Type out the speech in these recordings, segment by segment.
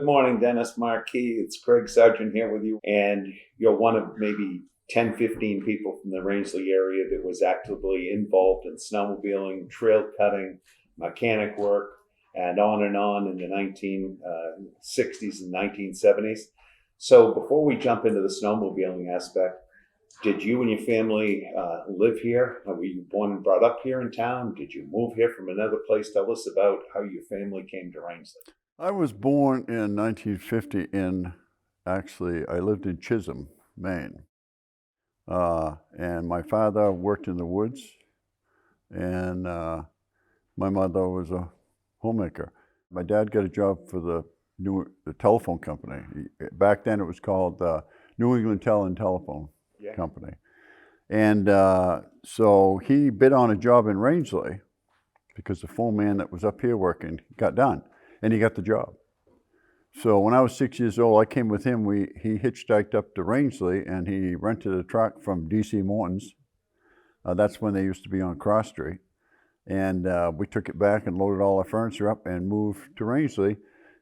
morning, Dennis. Marcee. It's Craig Sargent here with you. And you're one of maybe 10, 15 people from the Rangley area that was actively involved in snowmobiling, trail cutting, mechanic work, and on in the 1960s and 1970s. So before we jump into the snowmobiling aspect, did you and your family live here? Were you born and brought up here in town? Did you move here from another place? Tell us about how your family came to Rangley. I was born in 1950 I lived in Chisholm, Maine. And my father worked in the woods, and my mother was a homemaker. My dad got a job for the telephone company. Back then it was called New England Telephone Company. And so he bid on a job in Rangley because the phone man that was up here working got done, and he got the job. So when I was 6 years old, I came with him. He hitchhiked up to Rangley, and he rented a truck from D.C. Morton's. That's when they used to be on Cross Street. And we took it back and loaded all our furniture up and moved to Rangley.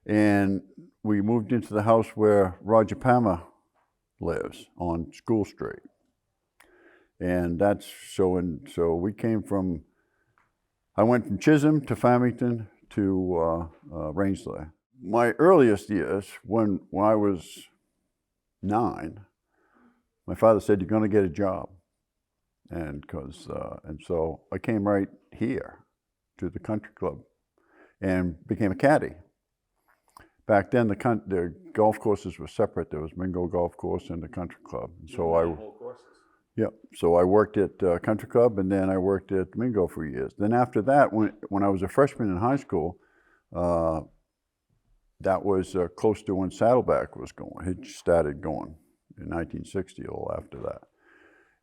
And we moved into the house where Roger Palmer lives on School Street. And that's so we came from, I went from Chisholm to Farmington to Rangley. My earliest years, when I was 9, my father said, "You're going to get a job," and so I came right here to the country club and became a caddy. Back then, the golf courses were separate. There was Mingo Golf Course and the country club. And so I worked at country club, and then I worked at Mingo for years. Then after that, when I was a freshman in high school, that was close to when Saddleback was going. It started going in 1960, a little after that.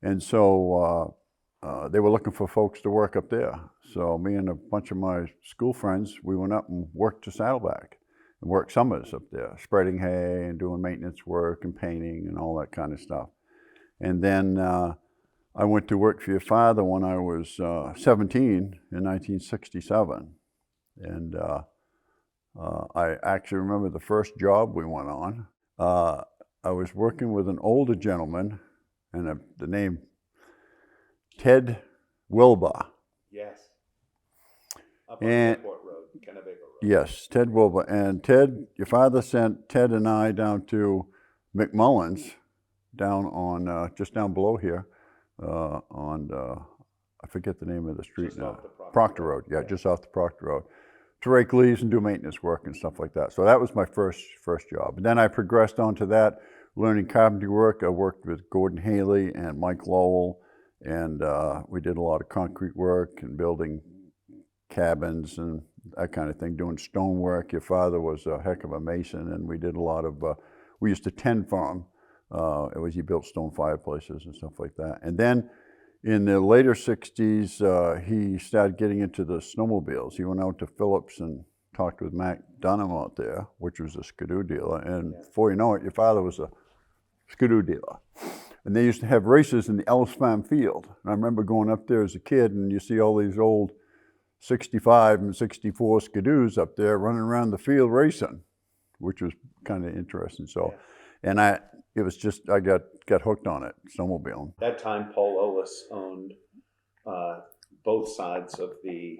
And so they were looking for folks to work up there. So me and a bunch of my school friends, we went up and worked to Saddleback and worked summers up there, spreading hay and doing maintenance work and painting and all that kind of stuff. And then I went to work for your father when I was 17 in 1967. And I actually remember the first job we went on. I was working with an older gentleman, and the name Ted Wilbur. Yes. Up on Airport Road, Kennebago Road. Yes, Ted Wilbur. And Ted, your father sent Ted and I down to McMullen's, down on, just down below here, I forget the name of the street now. Proctor Road. Yeah, just off the Proctor Road. To rake leaves and do maintenance work and stuff like that. So that was my first job. And then I progressed on to that, learning carpentry work. I worked with Gordon Haley and Mike Lowell, and we did a lot of concrete work and building cabins and that kind of thing, doing stone work. Your father was a heck of a mason, and we did a lot of, we used to tend for him. He built stone fireplaces and stuff like that. And then in the later 60s, he started getting into the snowmobiles. He went out to Phillips and talked with Mac Dunham out there, which was a skidoo dealer. And before you know it, your father was a skidoo dealer. And they used to have races in the Ellis Farm Field. And I remember going up there as a kid, and you see all these old 65 and 64 skidoos up there running around the field racing, which was kind of interesting. So, and I got hooked on it, snowmobiling. At that time, Paul Ollis owned both sides of the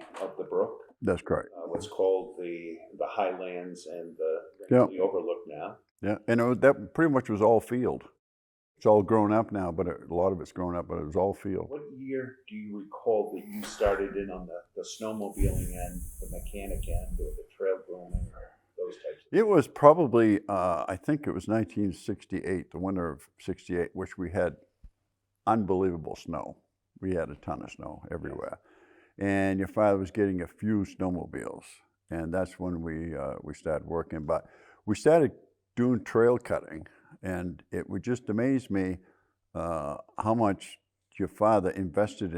brook. That's correct. What's called the Highlands and the Overlook now. Yeah, and that pretty much was all field. It's all grown up now, but a lot of it's grown up, but it was all field. What year do you recall that you started in on the snowmobiling end, the mechanic end, or the trail grooming, or those types of things? It was probably, I think it was 1968, the winter of 68, which we had unbelievable snow. We had a ton of snow everywhere. And your father was getting a few snowmobiles, and that's when we started working. But we started doing trail cutting, and it would just amaze me how much your father invested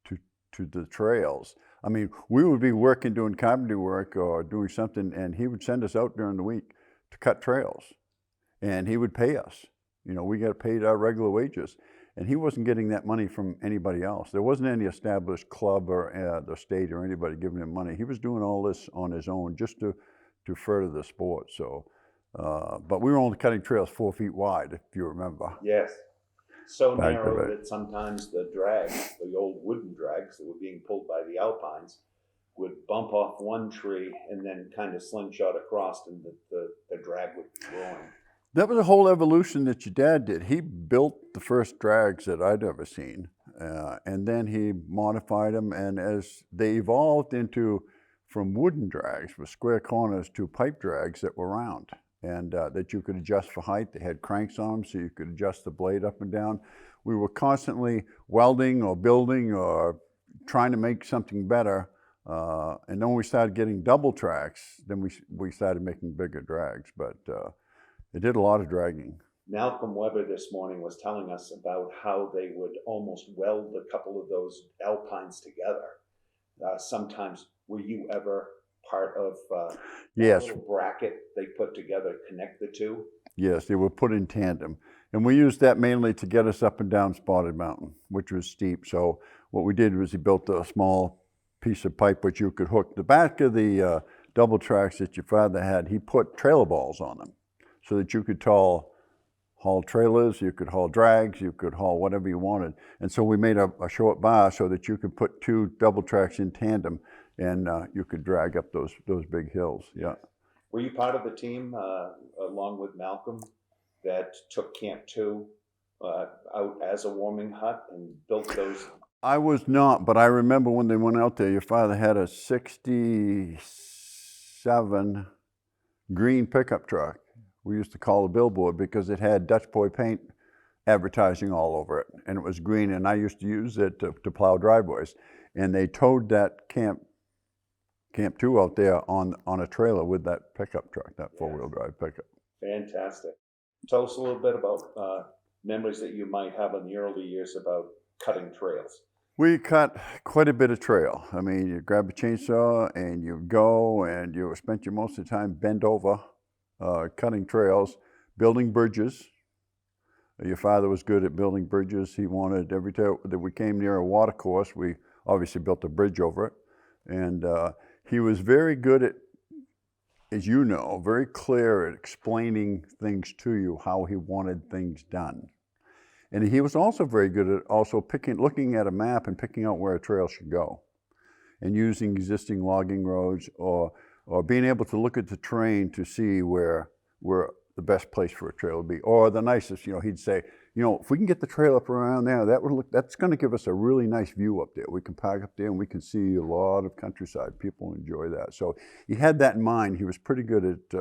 to the trails. I mean, we would be working, doing carpentry work or doing something, and he would send us out during the week to cut trails, and he would pay us. You know, we got paid our regular wages, and he wasn't getting that money from anybody else. There wasn't any established club or the state or anybody giving him money. He was doing all this on his own just to further the sport. So But we were only cutting trails 4 feet wide, if you remember. Yes. So Back narrow to that sometimes the drags, the old wooden drags that were being pulled by the alpines, would bump off one tree and then kind of slingshot across, and the drag would be growing. That was a whole evolution that your dad did. He built the first drags that I'd ever seen, and then he modified them. And as they evolved into from wooden drags with square corners to pipe drags that were round and that you could adjust for height. They had cranks on them so you could adjust the blade up and down. We were constantly welding or building or trying to make something better. And then when we started getting double tracks, then we started making bigger drags. But it did a lot of dragging. Malcolm Weber this morning was telling us about how they would almost weld a couple of those alpines together. Sometimes, were you ever part of Yes. little bracket they put together to connect the two? Yes, they were put in tandem. And we used that mainly to get us up and down Spotted Mountain, which was steep. So what we did was he built a small piece of pipe which you could hook. The back of the double tracks that your father had, he put trailer balls on them so that you could haul trailers, you could haul drags, you could haul whatever you wanted. And so we made a short bar so that you could put two double tracks in tandem and you could drag up those big hills. Yeah. Were you part of the team, along with Malcolm, that took Camp 2 out as a warming hut and built those? I was not, but I remember when they went out there, your father had a 67 green pickup truck. We used to call a billboard because it had Dutch Boy paint advertising all over it, and it was green, and I used to use it to plow driveways. And they towed that Camp 2 out there on a trailer with that pickup truck, that four-wheel drive pickup. Fantastic. Tell us a little bit about memories that you might have in the early years about cutting trails. We cut quite a bit of trail. I mean, you grab a chainsaw and you go, and you spent most of the time bent over, cutting trails, building bridges. Your father was good at building bridges. He wanted every time that we came near a water course, we obviously built a bridge over it. And he was very good at, as you know, very clear at explaining things to you, how he wanted things done. And he was also very good at looking at a map and picking out where a trail should go, and using existing logging roads or being able to look at the terrain to see where the best place for a trail would be, or the nicest. He'd say, if we can get the trail up around there, that's going to give us a really nice view up there. We can park up there and we can see a lot of countryside. People enjoy that. So he had that in mind. He was pretty good at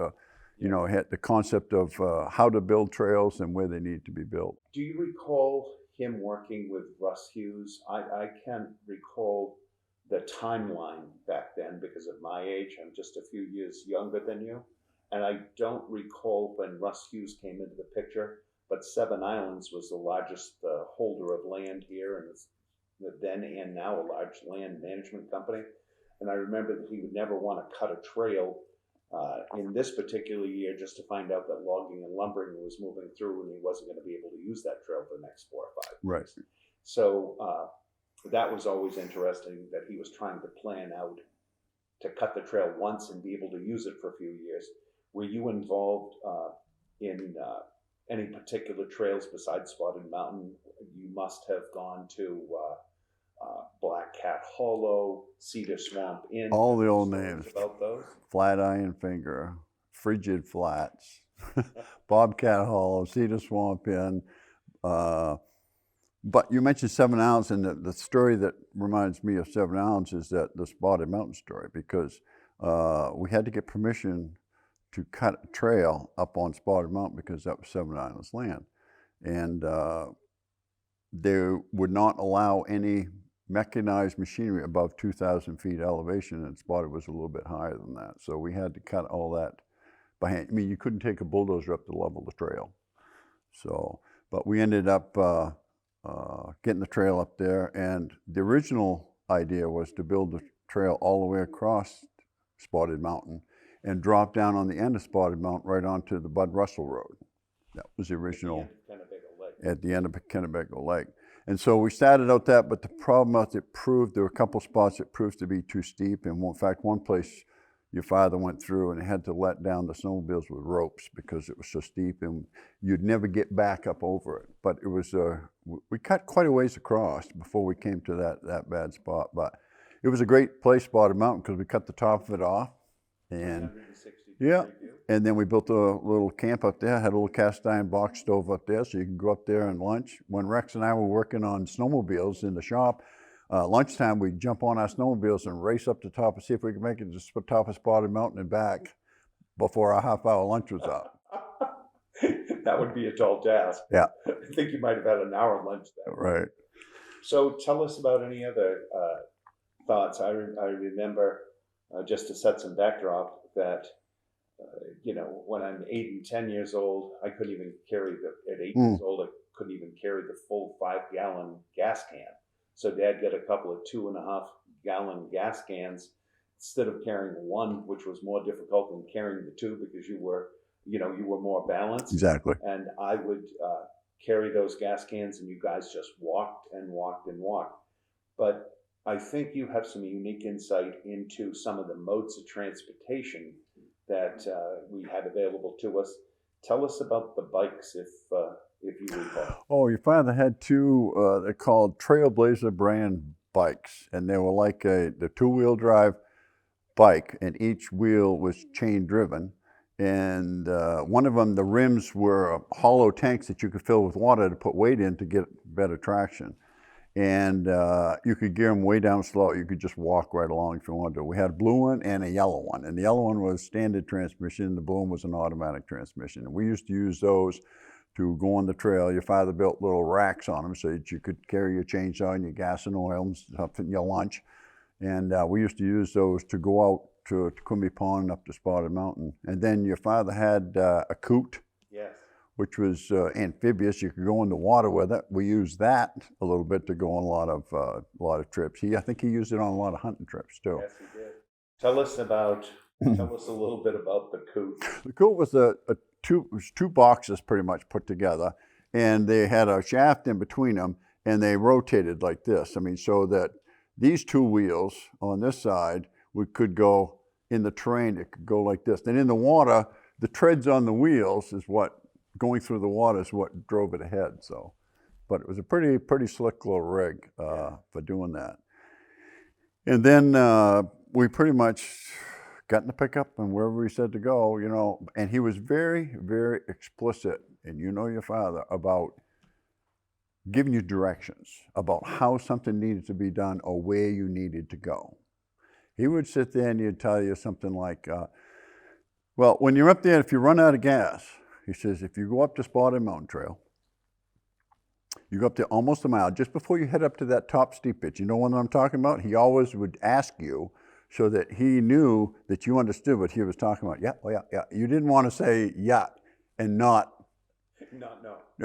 had the concept of how to build trails and where they need to be built. Do you recall him working with Russ Hughes? I can't recall the timeline back then because of my age. I'm just a few years younger than you. And I don't recall when Russ Hughes came into the picture, but Seven Islands was the largest holder of land here, and it's then and now a large land management company. And I remember that he would never want to cut a trail in this particular year just to find out that logging and lumbering was moving through and he wasn't going to be able to use that trail for the next 4 or 5 years. Right. So that was always interesting that he was trying to plan out to cut the trail once and be able to use it for a few years. Were you involved in any particular trails besides Spotted Mountain? You must have gone to Black Cat Hollow, Cedar Swamp Inn. All the old names. About those? Flat Iron Finger, Frigid Flats, Bobcat Hollow, Cedar Swamp Inn. But you mentioned Seven Islands, and the story that reminds me of Seven Islands is that the Spotted Mountain story, because we had to get permission to cut a trail up on Spotted Mountain because that was Seven Islands land. And they would not allow any mechanized machinery above 2,000 feet elevation, and Spotted was a little bit higher than that. So we had to cut all that by hand. I mean, you couldn't take a bulldozer up to level the trail. So, but we ended up getting the trail up there, and the original idea was to build the trail all the way across Spotted Mountain and drop down on the end of Spotted Mountain right onto the Bud Russell Road. That was the original, at the end of Kennebago Lake. And so we started out that, but the problem was there were a couple spots that proved to be too steep. And in fact, one place, your father went through and had to let down the snowmobiles with ropes because it was so steep and you'd never get back up over it. But it was, we cut quite a ways across before we came to that bad spot. But it was a great place, Spotted Mountain, because we cut the top of it off. And yeah, and then we built a little camp up there, had a little cast iron box stove up there, so you can go up there and lunch. When Rex and I were working on snowmobiles in the shop, lunchtime we'd jump on our snowmobiles and race up the top and see if we could make it to the top of Spotted Mountain and back before our half-hour lunch was up. That would be a tall task. Yeah. I think you might have had an hour lunch there. Right. So tell us about any other thoughts. I remember, just to set some backdrop, that when I'm 8 and 10 years old, I couldn't even carry at 8 years old, I couldn't even carry the full 5-gallon gas can. So Dad got a couple of 2.5-gallon gas cans instead of carrying one, which was more difficult than carrying the two because you were more balanced. Exactly. And I would carry those gas cans, and you guys just walked and walked and walked. But I think you have some unique insight into some of the modes of transportation that we had available to us. Tell us about the bikes, if you recall. Oh, your father had two, they're called Trailblazer brand bikes, and they were like the two-wheel drive bike, and each wheel was chain driven. And one of them, the rims were hollow tanks that you could fill with water to put weight in to get better traction. And you could gear them way down slow. You could just walk right along if you wanted to. We had a blue one and a yellow one. And the yellow one was standard transmission. The blue one was an automatic transmission. And we used to use those to go on the trail. Your father built little racks on them so that you could carry your chainsaw and your gas and oil and stuff in your lunch. And we used to use those to go out to Quimby Pond up to Spotted Mountain. And then your father had a coot. Yes. Which was amphibious. You could go in the water with it. We used that a little bit to go on a lot of trips. I think he used it on a lot of hunting trips too. Yes, he did. Tell us a little bit about the coot. The coot was two boxes pretty much put together, and they had a shaft in between them, and they rotated like this. I mean, so that these two wheels on this side could go in the terrain. It could go like this. And in the water, the treads on the wheels is what. Going through the water is what drove it ahead. So, but it was a pretty slick little rig for doing that. And then we pretty much got in the pickup and wherever he said to go, and he was very, very explicit, and your father, about giving you directions about how something needed to be done or where you needed to go. He would sit there and he'd tell you something like, well, when you're up there, if you run out of gas, he says, if you go up to Spotted Mountain Trail, you go up there almost a mile, just before you head up to that top steep pitch. You know what I'm talking about? He always would ask you so that he knew that you understood what he was talking about. Yeah, oh yeah, yeah. You didn't want to say yeah and not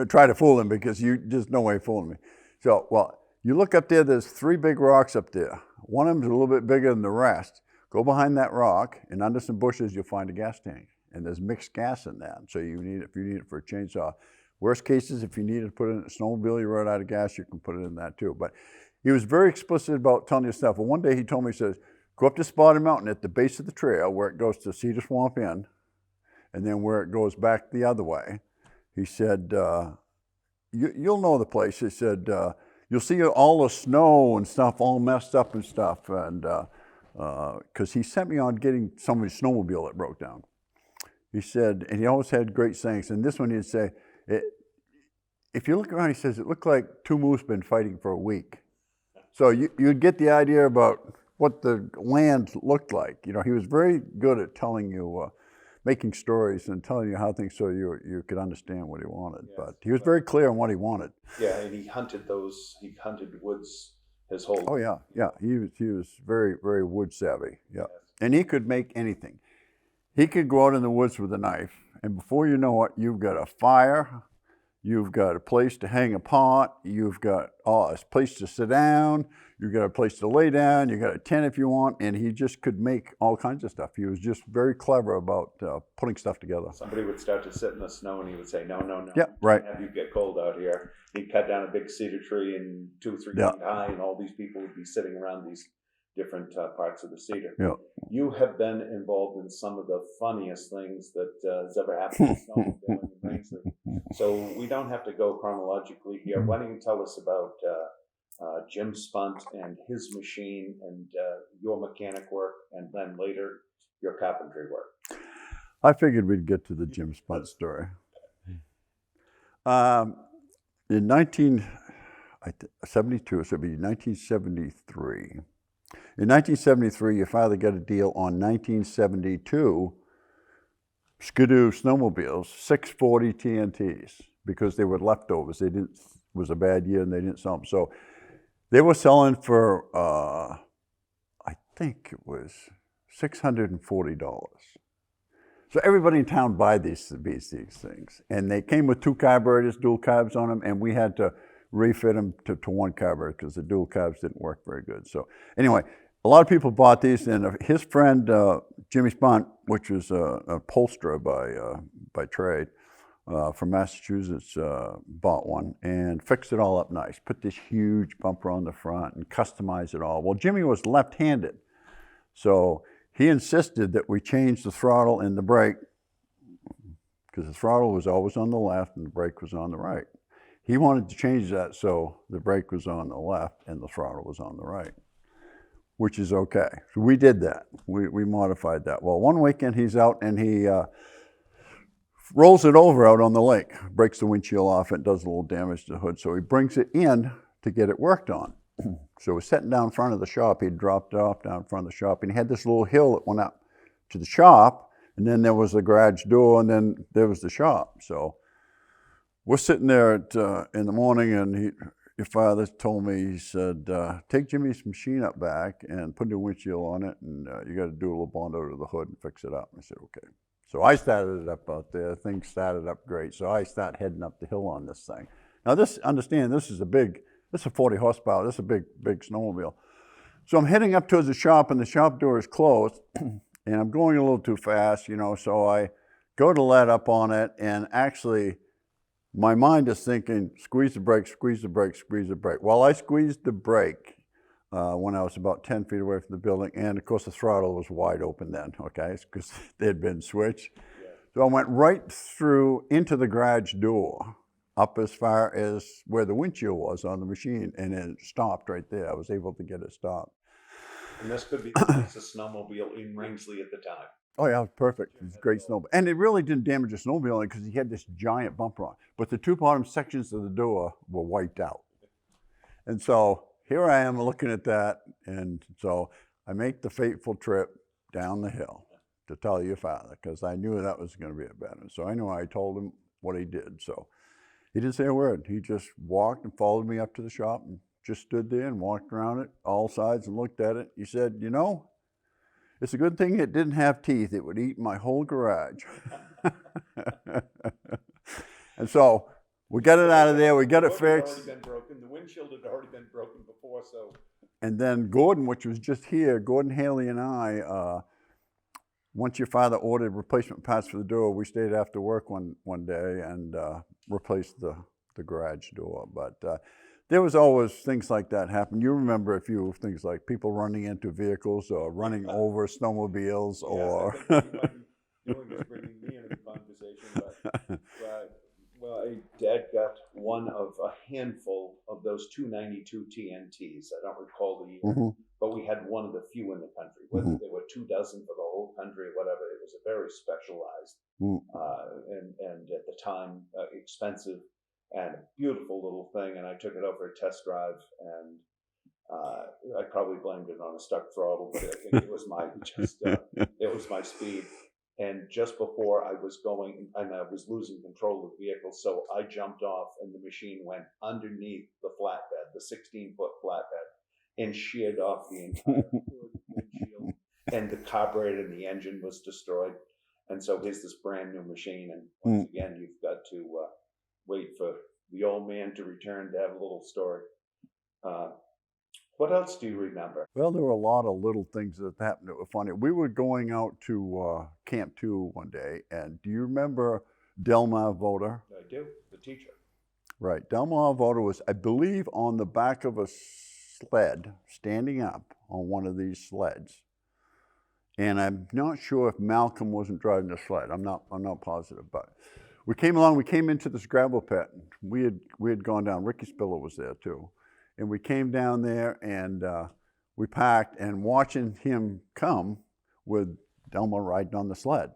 try to fool him because there's no way of fooling me. So, well, you look up there, there's 3 big rocks up there. One of them's a little bit bigger than the rest. Go behind that rock, and under some bushes, you'll find a gas tank. And there's mixed gas in that. So if you need it for a chainsaw. Worst cases, if you need to put it in a snowmobile, you run out of gas, you can put it in that too. But he was very explicit about telling you stuff. Well, one day he told me, he says, go up to Spotted Mountain at the base of the trail where it goes to Cedar Swamp Inn, and then where it goes back the other way. He said, you'll know the place. He said, you'll see all the snow and stuff all messed up and stuff. And because he sent me on getting somebody's snowmobile that broke down. He said, and he always had great sayings. And this one he'd say, if you look around, he says, it looked like 2 moose been fighting for a week. So you'd get the idea about what the land looked like. He was very good at telling you, making stories and telling you how things so you could understand what he wanted. Yes, but he was very clear on what he wanted. Yeah, and he hunted woods his whole life. Oh yeah, yeah. He was very, very wood savvy. Yeah, yes. And he could make anything. He could go out in the woods with a knife, and before you know it, you've got a fire, you've got a place to hang a pot, you've got a place to sit down, you've got a place to lay down, you've got a tent if you want, and he just could make all kinds of stuff. He was just very clever about putting stuff together. Somebody would start to sit in the snow, and he would say, no. Yeah, right. Have you get cold out here. He'd cut down a big cedar tree and 2 or 3 feet high, and all these people would be sitting around these different parts of the Cedar. Yeah. You have been involved in some of the funniest things that has ever happened in snowmobiling in Rangley. So we don't have to go chronologically here. Why don't you tell us about Jim Spunt and his machine and your mechanic work, and then later your carpentry work? I figured we'd get to the Jim Spunt story. In 1972, so it'd be 1973. In 1973, your father got a deal on 1972 Skidoo snowmobiles, 640 TNTs, because they were leftovers. They didn't. It was a bad year, and they didn't sell them. So they were selling for, I think it was $640. So everybody in town buy these things, and they came with 2 carburetors, dual carbs on them, and we had to refit them to 1 carburetor because the dual carbs didn't work very good. So anyway, a lot of people bought these, and his friend Jimmy Spunt, which was an upholsterer by trade from Massachusetts, bought one and fixed it all up nice. Put this huge bumper on the front and customized it all. Well, Jimmy was left-handed, so he insisted that we change the throttle and the brake, because the throttle was always on the left and the brake was on the right. He wanted to change that so the brake was on the left and the throttle was on the right, which is okay. So we did that. We modified that. Well, one weekend he's out and he rolls it over out on the lake, breaks the windshield off, and does a little damage to the hood. So he brings it in to get it worked on. So we're sitting down in front of the shop. He dropped it off down in front of the shop, and he had this little hill that went up to the shop, and then there was the garage door, and then there was the shop. So we're sitting there in the morning, and your father told me, he said, take Jimmy's machine up back and put a new windshield on it, and you got to do a little Bondo to the hood and fix it up. I said, okay. So I started it up out there. Things started up great. So I start heading up the hill on this thing. Now understand, this is a 40 horsepower. This is a big snowmobile. So I'm heading up towards the shop, and the shop door is closed, and I'm going a little too fast, so I go to let up on it, and actually my mind is thinking, squeeze the brake, squeeze the brake, squeeze the brake. Well, I squeezed the brake when I was about 10 feet away from the building, and of course the throttle was wide open then, okay, because they had been switched. Yeah. So I went right through into the garage door, up as far as where the windshield was on the machine, and it stopped right there. I was able to get it stopped. And this could be the nicest snowmobile in Rangley at the time. Oh yeah, it was perfect. It was a great snowmobile. And it really didn't damage the snowmobile because he had this giant bumper on. But the 2 bottom sections of the door were wiped out. And so here I am looking at that, and so I make the fateful trip down the hill to tell your father, because I knew that was going to be a bad one. So I told him what he did. So he didn't say a word. He just walked and followed me up to the shop and just stood there and walked around it, all sides, and looked at it. He said, it's a good thing it didn't have teeth. It would eat my whole garage. And so we got it out of there. We got it fixed. Had already been broken. The windshield had already been broken before, so. And then Gordon, which was just here, Gordon, Haley, and I, once your father ordered replacement parts for the door, we stayed after work one day and replaced the garage door. But there was always things like that happen. You remember a few things like people running into vehicles or running over snowmobiles, or. Yes, you were bringing me into the conversation, but Dad got one of a handful of those 292 TNTs. I don't recall the year, but we had one of the few in the country. Whether there were 2 dozen for the whole country or whatever, it was a very specialized and at the time expensive and a beautiful little thing. And I took it out for a test drive, and I probably blamed it on a stuck throttle, but I think it was my speed. And just before I was going, and I was losing control of the vehicle, so I jumped off, and the machine went underneath the flatbed, the 16-foot flatbed, and sheared off the entire windshield, and the carburetor and the engine was destroyed. And so here's this brand new machine, and once again, you've got to wait for the old man to return to have a little story. What else do you remember? Well, there were a lot of little things that happened that were funny. We were going out to Camp 2 one day, and do you remember Delmar Voda? I do, the teacher. Right. Delmar Voda was, I believe, on the back of a sled, standing up on one of these sleds. And I'm not sure if Malcolm wasn't driving the sled. I'm not positive, but we came along, we came into this gravel pit. We had gone down, Ricky Spiller was there too. And we came down there and we parked, and watching him come with Delma riding on the sled.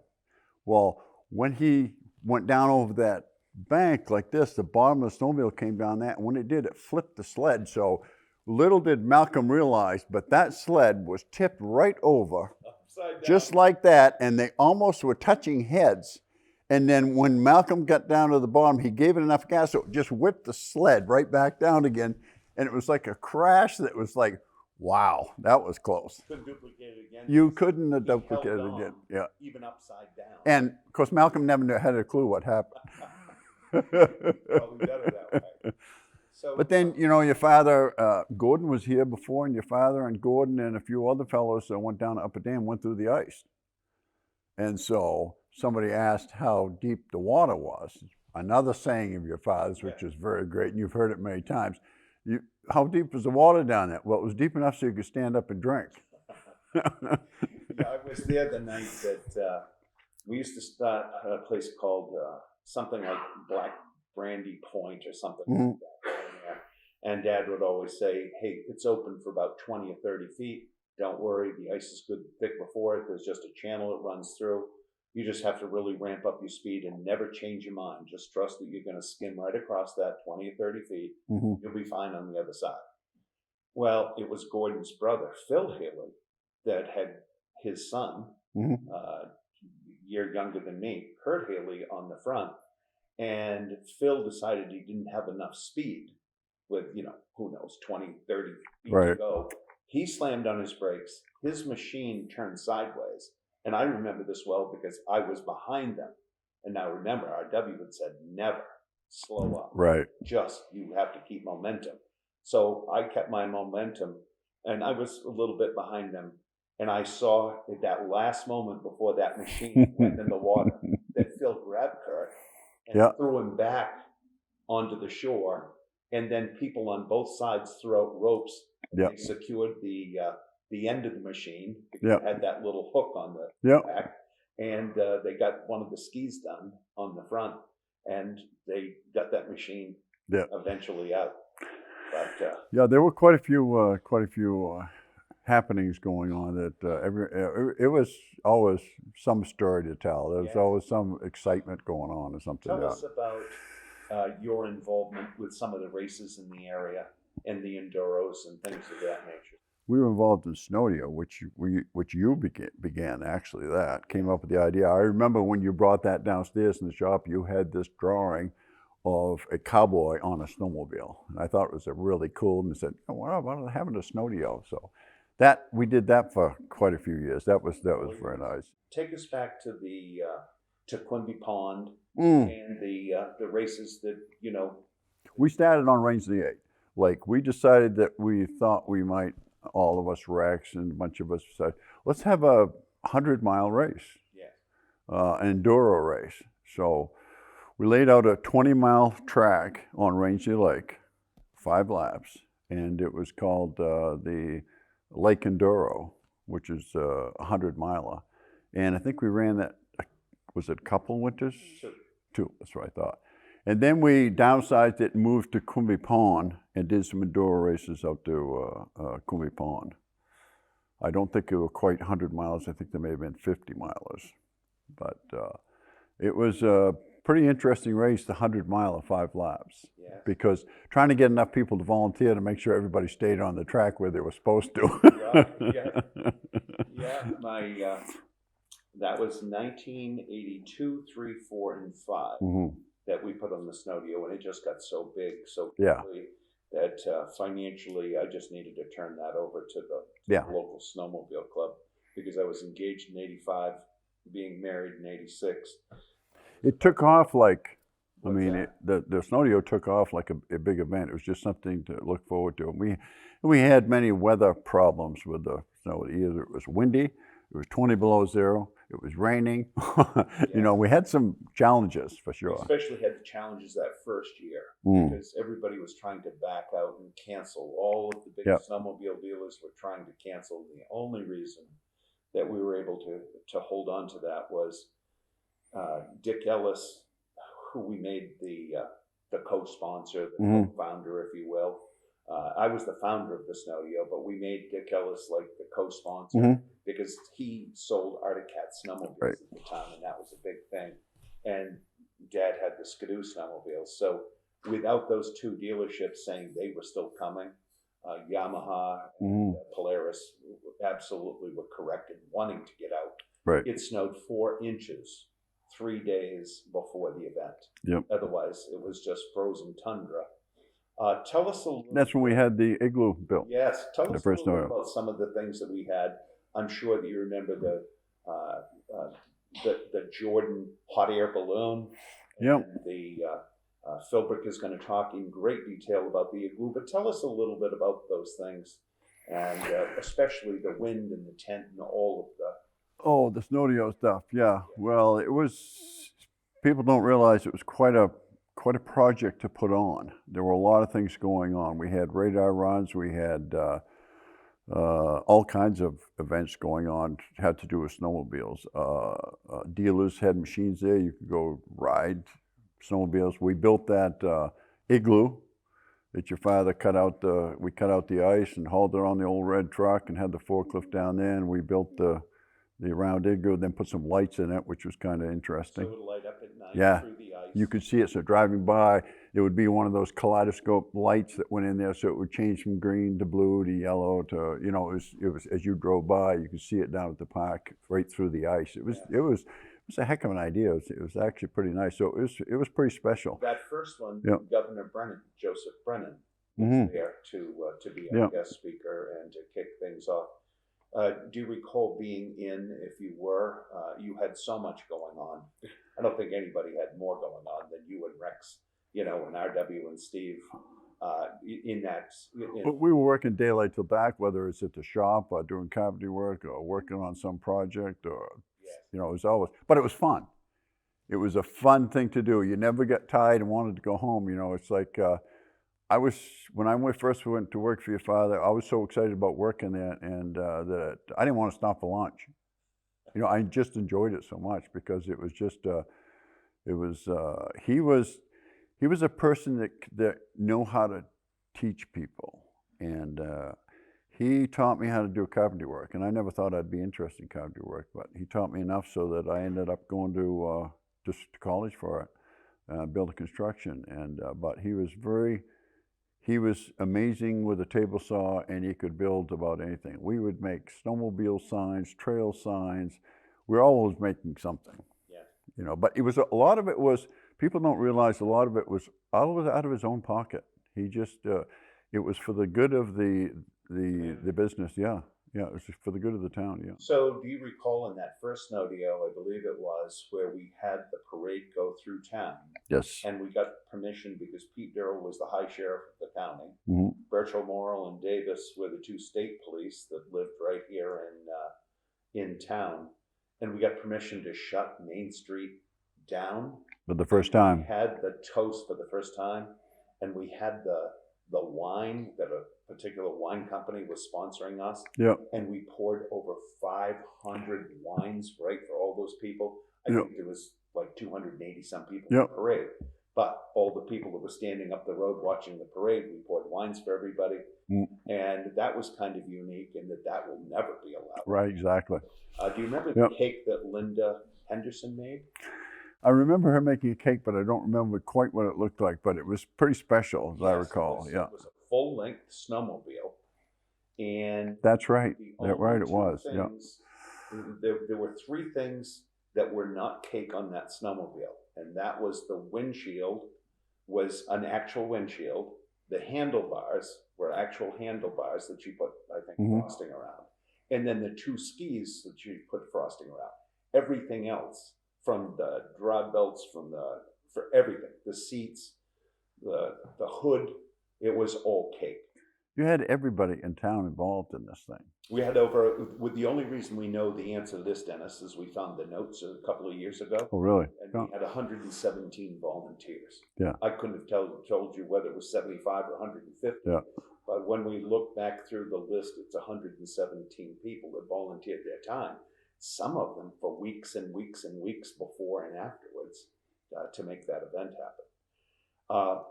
Well, when he went down over that bank like this, the bottom of the snowmobile came down that, and when it did, it flipped the sled. So little did Malcolm realize, but that sled was tipped right over, just like that, and they almost were touching heads. And then when Malcolm got down to the bottom, he gave it enough gas, so it just whipped the sled right back down again. And it was like a crash that was like, wow, that was close. Couldn't duplicate it again. You couldn't have duplicated it again. Yeah. Even upside down. And of course, Malcolm never had a clue what happened. Probably better that way. So, But then, you know, your father, Gordon was here before, and your father and Gordon and a few other fellows that went down to Upper Dam went through the ice. And so somebody asked how deep the water was. Another saying of your father's, which is very great, and you've heard it many times. How deep was the water down there? Well, it was deep enough so you could stand up and drink. I was there the night that we used to start at a place called something like Black Brandy Point or something like that. And Dad would always say, hey, it's open for about 20 or 30 feet. Don't worry, the ice is good and thick before it. There's just a channel it runs through. You just have to really ramp up your speed and never change your mind. Just trust that you're going to skim right across that 20 or 30 feet. You'll be fine on the other side. Well, it was Gordon's brother, Phil Haley, that had his son, a year younger than me, Kurt Haley, on the front. And Phil decided he didn't have enough speed with, you know, who knows, 20, 30 feet to go. He slammed on his brakes. His machine turned sideways. And I remember this well because I was behind them. And now remember, RW had said, never slow up. Right. Just, you have to keep momentum. So I kept my momentum, and I was a little bit behind them. And I saw at that last moment before that machine went in the water that Phil grabbed Kurt and threw him back onto the shore. And then people on both sides threw out ropes. They secured the end of the machine because it had that little hook on the back. And they got one of the skis done on the front, and they got that machine eventually out. But there were quite a few happenings going on that it was always some story to tell. There was always some excitement going on or something. Tell us about your involvement with some of the races in the area and the enduros and things of that nature. We were involved in Snowdio, which you began actually. That came up with the idea. I remember when you brought that downstairs in the shop, you had this drawing of a cowboy on a snowmobile. And I thought it was a really cool, and I said, oh, what about having a Snowdio? So we did that for quite a few years. That was very nice. Take us back to to Quimby Pond and the races that, you know. We started on Rangley Lake. We decided that we thought we might, all of us Rex and a bunch of us decided, let's have a 100-mile race, an enduro race. So we laid out a 20-mile track on Rangley Lake, 5 laps, and it was called the Lake Enduro, which is a 100-miler. And I think we ran that, was it a couple winters? 2, that's what I thought. And then we downsized it and moved to Quimby Pond and did some enduro races out to Quimby Pond. I don't think it was quite 100 miles. I think there may have been 50 milers. But it was a pretty interesting race, the 100-mile of 5 laps. Yeah. Because trying to get enough people to volunteer to make sure everybody stayed on the track where they were supposed to. That was 1982, 3, 4, and 5. That we put on the Snowdio, and it just got so big so quickly that financially I just needed to turn that over to the local snowmobile club because I was engaged in 85, being married in 86. It took off like, the Snowdio took off like a big event. It was just something to look forward to. And we had many weather problems with the snow. Either it was windy, it was 20 below zero, It was raining. You know, we had some challenges for We sure. especially had the challenges that first year Mm. because everybody was trying to back out and cancel. All of the big Yep. snowmobile dealers were trying to cancel. The only reason that we were able to hold on to that was Dick Ellis, who we made the co-sponsor, the Mhm. co-founder, if you will. I was the founder of the Snowdio, but we made Dick Ellis like the co-sponsor Mhm. because he sold Arctic Cat snowmobiles Right. at the time, and that was a big thing. And Dad had the Skidoo snowmobiles. So without those two dealerships saying they were still coming, Yamaha and Mhm. Polaris absolutely were correct in wanting to get out. Right. It snowed 4 inches 3 days before the event. Yep. Otherwise, it was just frozen tundra. Tell us a little. That's when we had the igloo built. Yes, tell The us a first little bit snowmobile. about some of the things that we had. I'm sure that you remember uh, uh, the Jordan hot air balloon. Yep. And Philbrick is going to talk in great detail about the igloo, but tell us a little bit about those things, and especially the wind and the tent and all of the. Oh, the Snowdio stuff. Yeah. Well, it was. People don't realize it was quite a project to put on. There were a lot of things going on. We had radar runs. We had all kinds of events going on. Had to do with snowmobiles. Dealers had machines there. You could go ride snowmobiles. We built that igloo that your father cut out we cut out the ice and hauled it on the old red truck and had the forklift down there, and we built the round igloo, then put some lights in it, which was kind of interesting. So it would light up at night. Yeah. Through the ice. You could see it. So driving by, it would be one of those kaleidoscope lights that went in there, so it would change from green to blue to yellow to, you know, it was as you drove by, you could see it down at the park right through the ice. It was a heck of an idea. It was actually pretty nice. So it was pretty special. That first one, Yep. Governor Brennan, Joseph Brennan, was Mhm. there to be a Yep. guest speaker and to kick things off. Do you recall being in, if you were, you had so much going on. I don't think anybody had more going on than you and Rex, you know, and RW and Steve in that. But we were working daylight till dark, whether it's at the shop or doing carpentry work or working on some project or, Yes. you know, it was always, but it was fun. It was a fun thing to do. You never got tired and wanted to go home. You know, it's like, when I first went to work for your father, I was so excited about working there, and that I didn't want to stop for lunch. You know, I just enjoyed it so much because it was just, he was a person that know how to teach people, and he taught me how to do carpentry work, and I never thought I'd be interested in carpentry work, but he taught me enough so that I ended up going to just to college for it, building construction, and but he was amazing with a table saw, and he could build about anything. We would make snowmobile signs, trail signs. We're always making something. Yeah. You know, but it was a lot of it was, people don't realize a lot of it was out of his own pocket. He just it was for the good of the business. Yeah. Yeah, it was just for the good of the town. Yeah. So, do you recall in that first snowdio, I believe it was, where we had the parade go through town? Yes. And we got permission because Pete Darrell was the high sheriff of the county. Mhm. Bertrell Morrill and Davis were the two state police that lived right here in town, and we got permission to shut Main Street down. For the first time. We had the toast for the first time, and we had the wine that a particular wine company was sponsoring us. Yep. And we poured over 500 wines, right, for all those people. I Yep. think there was like 280 some people Yep. in the parade. But all the people that were standing up the road watching the parade, we poured wines for everybody. Mm. And that was kind of unique in that will never be allowed. Right, exactly. Do you remember Yep. the cake that Linda Henderson made? I remember her making a cake, but I don't remember quite what it looked like, but it was pretty special, as I Yes, recall. Yeah. It was a full-length snowmobile. And That's right. the That right, only it two was. Yeah. things- There were 3 things that were not cake on that snowmobile, and that was the windshield was an actual windshield. The handlebars were actual handlebars that you put, I think, Mhm. frosting around, and then the 2 skis that you put frosting around. Everything else, from the drag belts, for everything, the seats, the hood, it was all cake. You had everybody in town involved in this thing. We had with the only reason we know the answer to this, Dennis, is we found the notes a couple of years ago. Oh, really? And we had 117 volunteers. Yeah. I couldn't have told you whether it was 75 or 150. Yeah. But when we look back through the list, it's 117 people that volunteered their time. Some of them for weeks and weeks and weeks before and afterwards to make that event happen.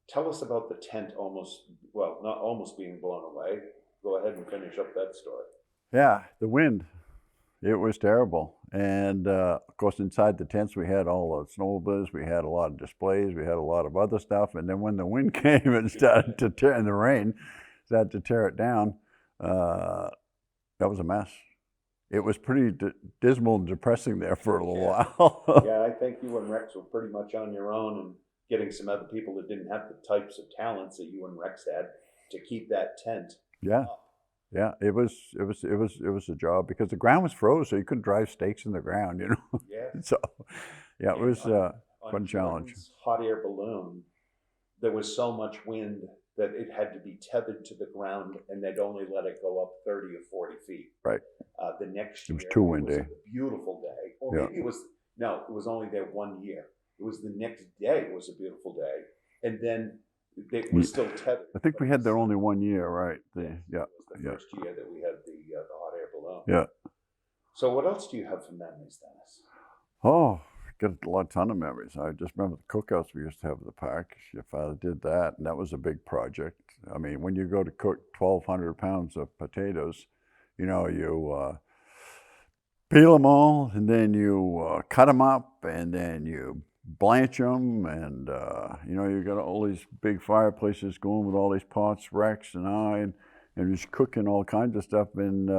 Tell us about the tent not almost being blown away. Go ahead and finish up that story. Yeah, the wind, it was terrible. And of course, inside the tents, we had all the snowmobiles, we had a lot of displays, we had a lot of other stuff. And then when the wind came and started to tear, and the rain started to tear it down, that was a mess. It was pretty dismal and depressing there for a little while. Yeah, I think you and Rex were pretty much on your own, and getting some other people that didn't have the types of talents that you and Rex had to keep that tent up. Yeah, it was a job because the ground was froze, so you couldn't drive stakes in the ground, you know. Yeah. So, yeah, it was fun challenge. Hot air balloon, there was so much wind that it had to be tethered to the ground, and they'd only let it go up 30 or 40 feet. Right. The next year, it was too windy. It was a beautiful day. Or maybe it was only there 1 year. It was the next day. It was a beautiful day, and then it was still tethered. I think we had there only 1 year, right? It was the first year that we had the hot air balloon. Yeah. So what else do you have for memories, Dennis? Oh, got a ton of memories. I just remember the cookouts we used to have at the park. Your father did that, and that was a big project. I mean, when you go to cook 1,200 pounds of potatoes, you know, you peel them all, and then you cut them up, and then you blanch them, and you know, you got all these big fireplaces going with all these pots, Rex and I, and just cooking all kinds of stuff, and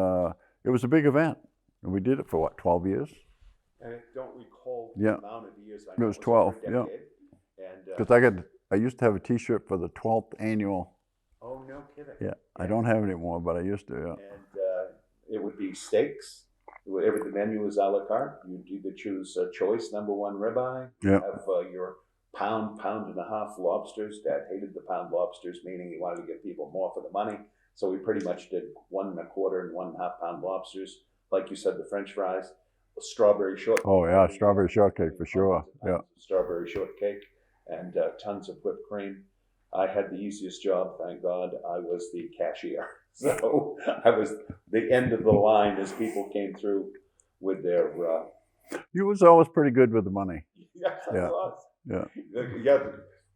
it was a big event, and we did it for what, 12 years? I don't recall the amount of years. It was 12, yeah. Because I used to have a T-shirt for the 12th annual. Oh, no kidding. Yeah, I don't have it anymore, but I used to. Yeah. And it would be steaks. The menu was a la carte. You'd either choose choice #1 ribeye. Yeah. Have your pound and a half lobsters. Dad hated the pound lobsters, meaning he wanted to give people more for the money. So we pretty much did 1 1/4 and 1/2 pound lobsters. Like you said, the French fries, strawberry shortcake. Oh yeah, strawberry shortcake for sure. Yeah. Strawberry shortcake and tons of whipped cream. I had the easiest job, thank God. I was the cashier. So I was the end of the line as people came through with their... You was always pretty good with the money. Yes, I was. Yeah. Yeah,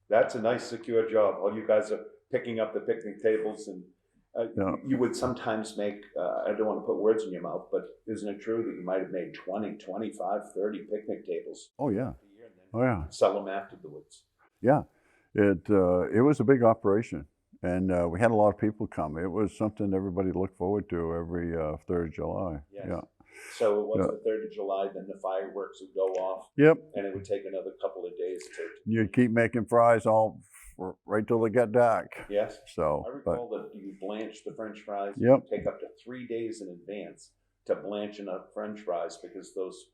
that's a nice, secure job. All you guys are picking up the picnic tables, and you would sometimes make, I don't want to put words in your mouth, but isn't it true that you might have made 20, 25, 30 picnic tables? Oh, yeah. Oh, yeah. Sell them afterwards. Yeah. It was a big operation, and we had a lot of people come. It was something everybody looked forward to every 3rd of July. Yes. Yeah. So it was the 3rd of July, then the fireworks would go off. Yep. And it would take another couple of days to... You'd keep making fries right till it got dark. Yes. So I recall that you blanch the French fries. Yep. Take up to 3 days in advance to blanch enough French fries, because those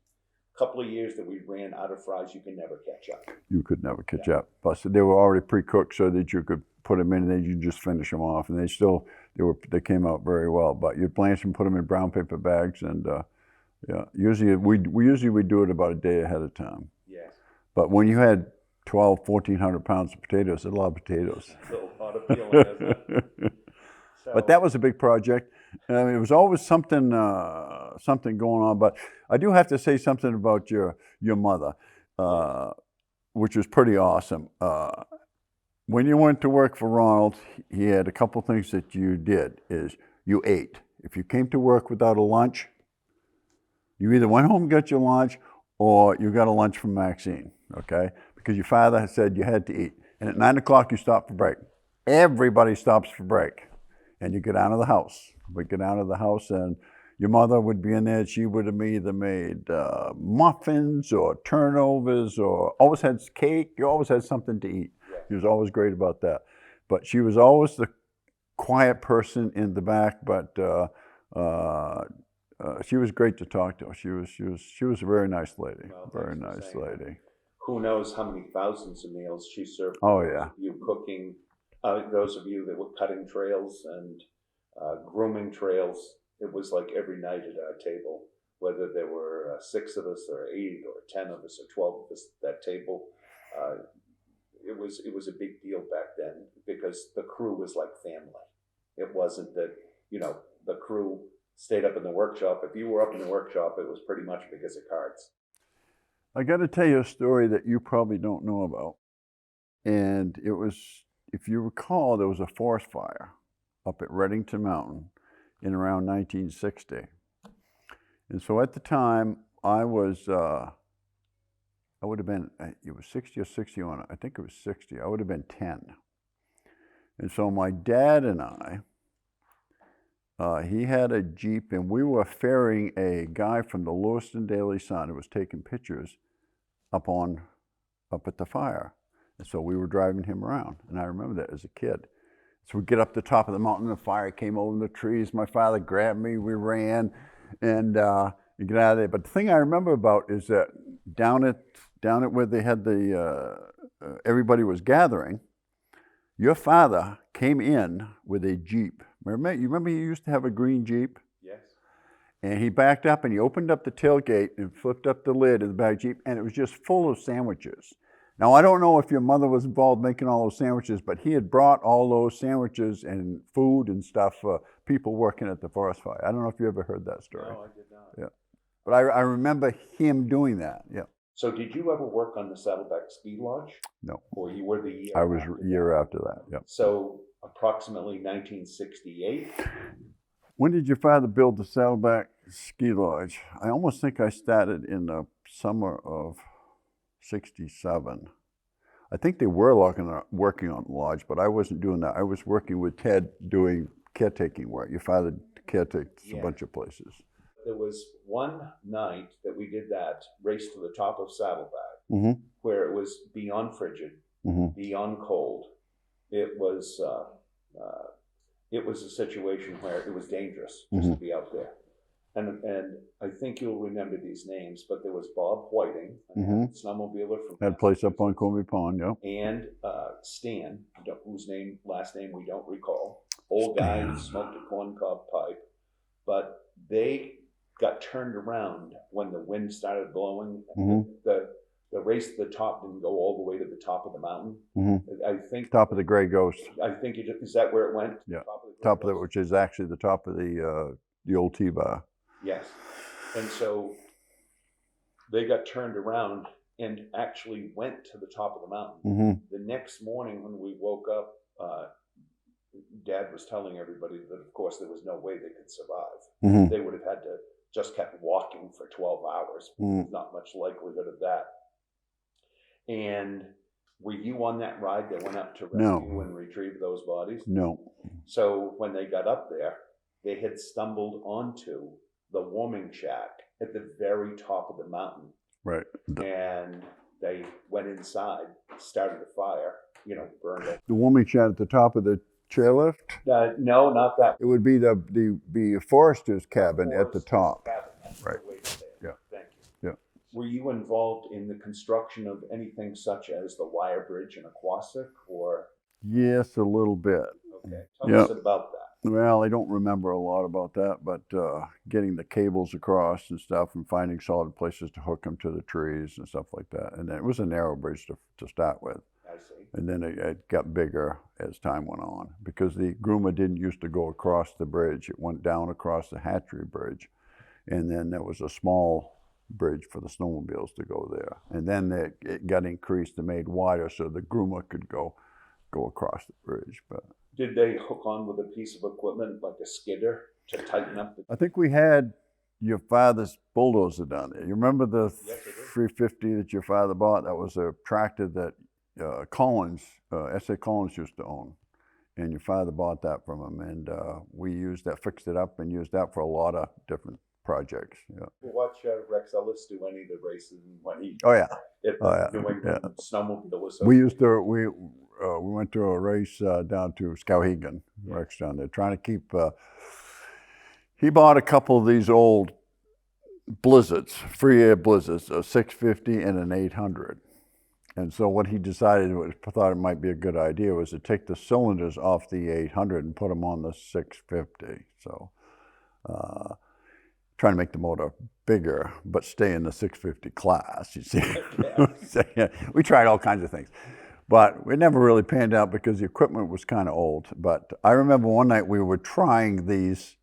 couple of years that we ran out of fries, you can never catch up. You could never catch up. Plus, they were already pre-cooked so that you could put them in and then you just finish them off. And they came out very well. But you'd blanch them, put them in brown paper bags, and yeah. Usually we do it about a day ahead of time. Yes. But when you had 1,400 pounds of potatoes, that's a lot of potatoes. That's a lot of peeling, isn't it? But that was a big project. I mean, it was always something going on. But I do have to say something about your mother, which was pretty awesome. When you went to work for Ronald, he had a couple things that you did. Is you ate. If you came to work without a lunch, you either went home and got your lunch, or you got a lunch from Maxine. Okay, because your father had said you had to eat. And at 9 o'clock, you stopped for break. Everybody stops for break. And you get down to the house. We'd get down to the house, and your mother would be in there. She would have either made muffins or turnovers, or always had cake. You always had something to eat. Yeah. She was always great about that. But she was always the quiet person in the back. But she was great to talk to. She was a very nice lady. Well, very nice lady. Who knows how many thousands of meals she served. Oh yeah. You cooking. Those of you that were cutting trails and grooming trails, it was like every night at our table, whether there were 6 of us or 8 or 10 of us or 12 of us at that table. It was a big deal back then because the crew was like family. It wasn't that, the crew stayed up in the workshop. If you were up in the workshop, it was pretty much because of cards. I got to tell you a story that you probably don't know about. And it was, if you recall, there was a forest fire up at Reddington Mountain in around 1960. And so at the time, I would have been, it was 60 or 61, I think it was 60. I would have been 10. And so my dad and I, he had a Jeep, and we were ferrying a guy from the Lewiston Daily Sun who was taking pictures up at the fire. And so we were driving him around, and I remember that as a kid. So we get up the top of the mountain, the fire came over the trees. My father grabbed me, we ran, and you get out of there. But the thing I remember about is that down at where they had everybody was gathering, your father came in with a Jeep. You remember he used to have a green Jeep? Yes. And he backed up and he opened up the tailgate and flipped up the lid of the back Jeep, and it was just full of sandwiches. Now, I don't know if your mother was involved making all those sandwiches, but he had brought all those sandwiches and food and stuff for people working at the forest fire. I don't know if you ever heard that story. No, I did not. Yeah. But I remember him doing that, yeah. So did you ever work on the Saddleback Ski Lodge? No. Or you were the year I was after a year after that, yeah. So approximately 1968? When did your father build the Saddleback Ski Lodge? I almost think I started in the summer of 67. I think they were working on the lodge, but I wasn't doing that. I was working with Ted doing caretaking work. Your father caretaked a bunch of places. There was one night that we did that race to the top of Saddleback, where it was beyond frigid, beyond cold. It was a situation where it was dangerous just to be out there. And I think you'll remember these names, but there was Bob Whiting, a snowmobiler from that place up on Comey Pond, yeah. And Stan, whose last name we don't recall. Old guy who smoked a corncob pipe, but they got turned around when the wind started blowing. The race to the top didn't go all the way to the top of the mountain. I think top of the Gray Ghost. I think is that where it went? Yeah, top of it, which is actually the top of the old T-bar. Yes, and so they got turned around and actually went to the top of the mountain. The next morning when we woke up, Dad was telling everybody that, of course, there was no way they could survive. They would have had to just kept walking for 12 hours. Not much likelihood of that. And were you on that ride that went up to rescue and retrieve those bodies? No. So when they got up there, they had stumbled onto the warming shack at the very top of the mountain. Right. And they went inside, started a fire, burned it. The warming shack at the top of the chairlift? No, not that. It would be the forester's cabin at the top. Right. Yeah. Thank you. Yeah. Were you involved in the construction of anything such as the wire bridge in Aquasic, or? Yes, a little bit. Okay. Tell us about that. Well, I don't remember a lot about that, but getting the cables across and stuff and finding solid places to hook them to the trees and stuff like that. And then it was a narrow bridge to start with. I see. And then it got bigger as time went on because the groomer didn't used to go across the bridge. It went down across the Hatchery Bridge. And then there was a small bridge for the snowmobiles to go there. And then it got increased and made wider so the groomer could go across the bridge. But did they hook on with a piece of equipment like a skidder to tighten up the? I think we had your father's bulldozer down there. You remember the 350 that your father bought? That was a tractor that S.A. Collins used to own. And your father bought that from him. And we used that, fixed it up and used that for a lot of different projects. Yeah. Watch Rex Ellis do any of the races when he. Oh yeah. New England Snowmobile Association. We used to we went to a race down to Skowhegan, Rex down there, trying to keep. He bought a couple of these old Blizzards, free air Blizzards, a 650 and an 800, And so what he decided, thought it might be a good idea, was to take the cylinders off the 800 and put them on the 650. So trying to make the motor bigger, but stay in the 650 class, you see. Yeah. We tried all kinds of things. But it never really panned out because the equipment was kind of old. But I remember one night we were trying these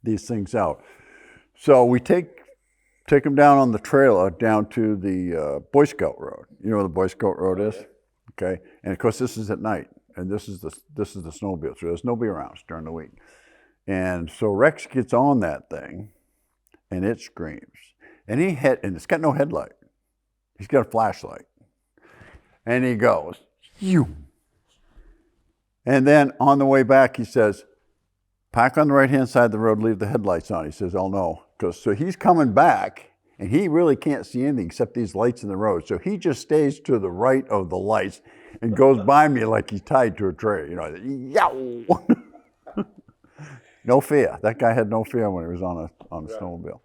things out. So we take them down on the trailer down to the Boy Scout Road. You know where the Boy Scout Road is? Okay. And of course this is at night, and this is the snowmobile. So there's nobody around during the week. And so Rex gets on that thing, and it screams. And and it's got no headlight. He's got a flashlight. And he goes, "You." And then on the way back, he says, "Park on the right-hand side of the road, leave the headlights on." He says, "Oh no." So he's coming back, and he really can't see anything except these lights in the road. So he just stays to the right of the lights and goes by me like he's tied to a tree. You know, yow. No fear. That guy had no fear when he was on a snowmobile.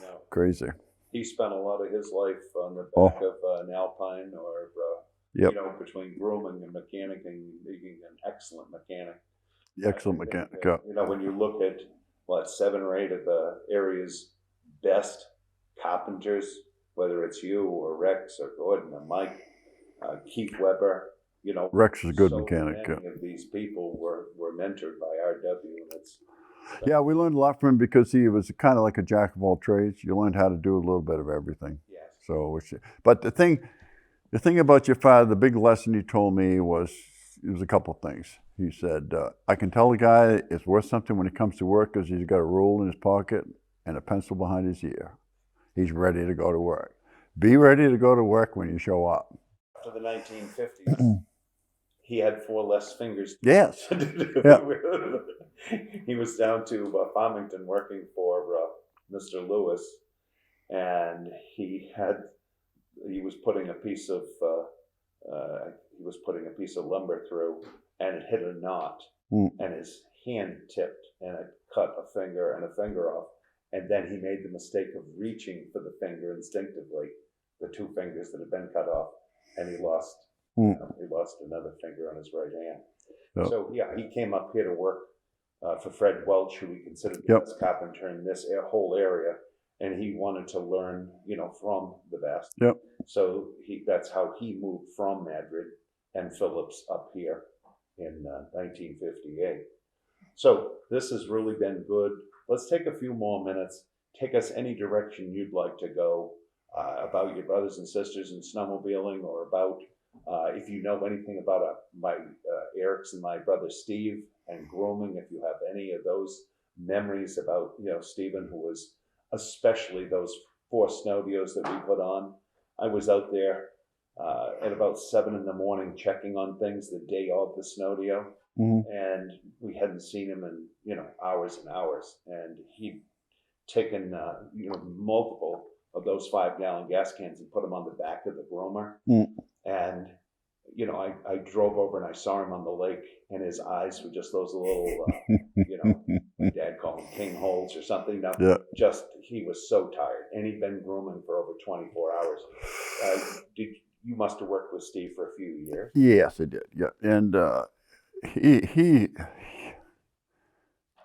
No. Crazy. He spent a lot of his life on the back of an Alpine, or yep. You know, between grooming and mechanicking, being an excellent mechanic. Excellent mechanic. You know, when you look at 7 or 8 of the area's best carpenters, whether it's you or Rex or Gordon or Mike, Keith Weber, you know, Rex is a good mechanic. Many of these people were mentored by RW, and it's. Yeah, we learned a lot from him because he was kind of like a jack of all trades. You learned how to do a little bit of everything. Yes. So, but the thing about your father, the big lesson he told me was a couple of things. He said, "I can tell the guy is worth something when he comes to work because he's got a rule in his pocket and a pencil behind his ear. He's ready to go to work. Be ready to go to work when you show up." After the 1950s, he had 4 less fingers. Yes. Yeah. He was down to Farmington working for Mr. Lewis, and he was putting a piece of lumber through, and it hit a knot, and his hand tipped, and it cut a finger and a finger off. And then he made the mistake of reaching for the finger instinctively, the 2 fingers that had been cut off, and he lost. He lost another finger on his right hand. Yep. So yeah, he came up here to work for Fred Welch, who we considered the best carpenter in this whole area, and he wanted to learn, you know, from the best. Yep. So that's how he moved from Madrid and Phillips up here in 1958. So this has really been good. Let's take a few more minutes. Take us any direction you'd like to go about your brothers and sisters in snowmobiling, or about if you know anything about my Eric's and my brother Steve and grooming. If you have any of those memories about, you know, Stephen, who was especially those 4 snowmobiles that we put on. I was out there at about 7 a.m. checking on things the day of the snowmobile, and we hadn't seen him in, you know, hours and hours, and he'd taken you know, multiple of those 5-gallon gas cans and put them on the back of the groomer. And you know, I drove over and I saw him on the lake, and his eyes were just those little you know, my dad called them king holes or something. No, just he was so tired, and he'd been grooming for over 24 hours. You must have worked with Steve for a few years? Yes, I did. Yeah, and he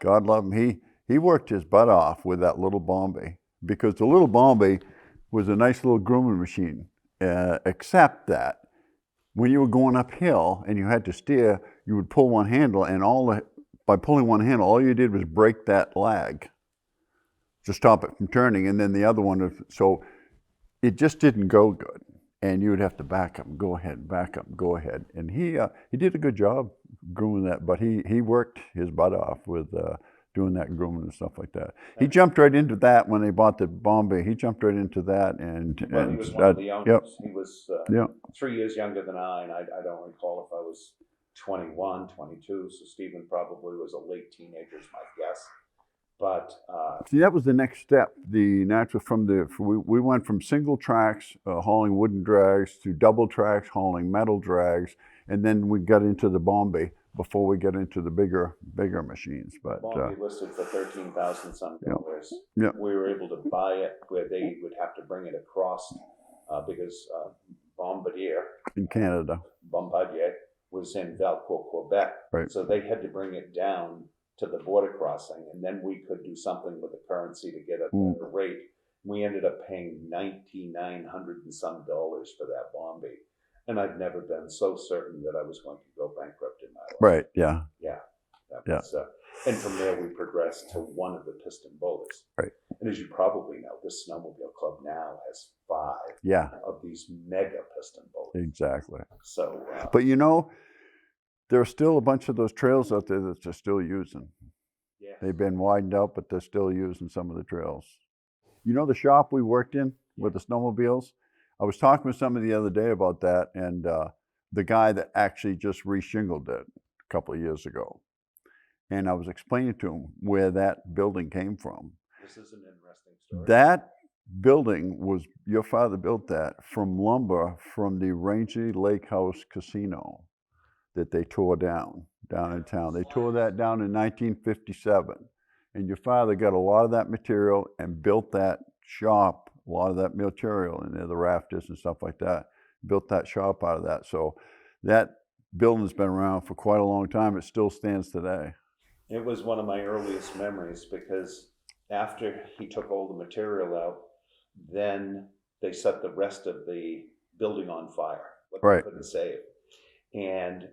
God love him, he worked his butt off with that little Bombay, because the little Bombay was a nice little grooming machine, except that when you were going uphill and you had to steer, you would pull one handle, and by pulling one handle, all you did was break that lag to stop it from turning, and then the other one, so it just didn't go good. And you would have to back up and go ahead, back up and go ahead. And he did a good job grooming that, but he worked his butt off with doing that grooming and stuff like that. He jumped right into that when they bought the Bombay. He jumped right into that. Well, he was one of the youngest. He was 3 years younger than I, and I don't recall if I was 21, 22, so Stephen probably was a late teenager, is my guess. But see, that was the next step. The natural we went from single tracks hauling wooden drags to double tracks hauling metal drags, and then we got into the Bombay before we get into the bigger machines. But Bombay listed for $13,000 some dollars. We were able to buy it where they would have to bring it across because in Canada. Bombardier was in Valcourt, Quebec. Right. So they had to bring it down to the border crossing, and then we could do something with the currency to get a better rate. We ended up paying $9,900 and some for that Bombay. And I'd never been so certain that I was going to go bankrupt in my life. Right, yeah. Yeah. That was, and from there we progressed to one of the piston bullets. Right. And as you probably know, this snowmobile club now has 5 of these mega piston bullets. Exactly. So, but you know, there are still a bunch of those trails out there that they're still using. yeah. They've been widened out, but they're still using some of the trails. You know the shop we worked in with the snowmobiles? I was talking with somebody the other day about that, and the guy that actually just re-shingled it a couple of years ago. And I was explaining to him where that building came from. This is an interesting story. That building was, your father built that from lumber from the Rangley Lakes Casino that they tore down in town. They tore that down in 1957. And your father got a lot of that material and built that shop, a lot of that material, and the rafters and stuff like that, built that shop out of that. So that building's been around for quite a long time. It still stands today. It was one of my earliest memories because after he took all the material out, then they set the rest of the building on fire. They couldn't save. And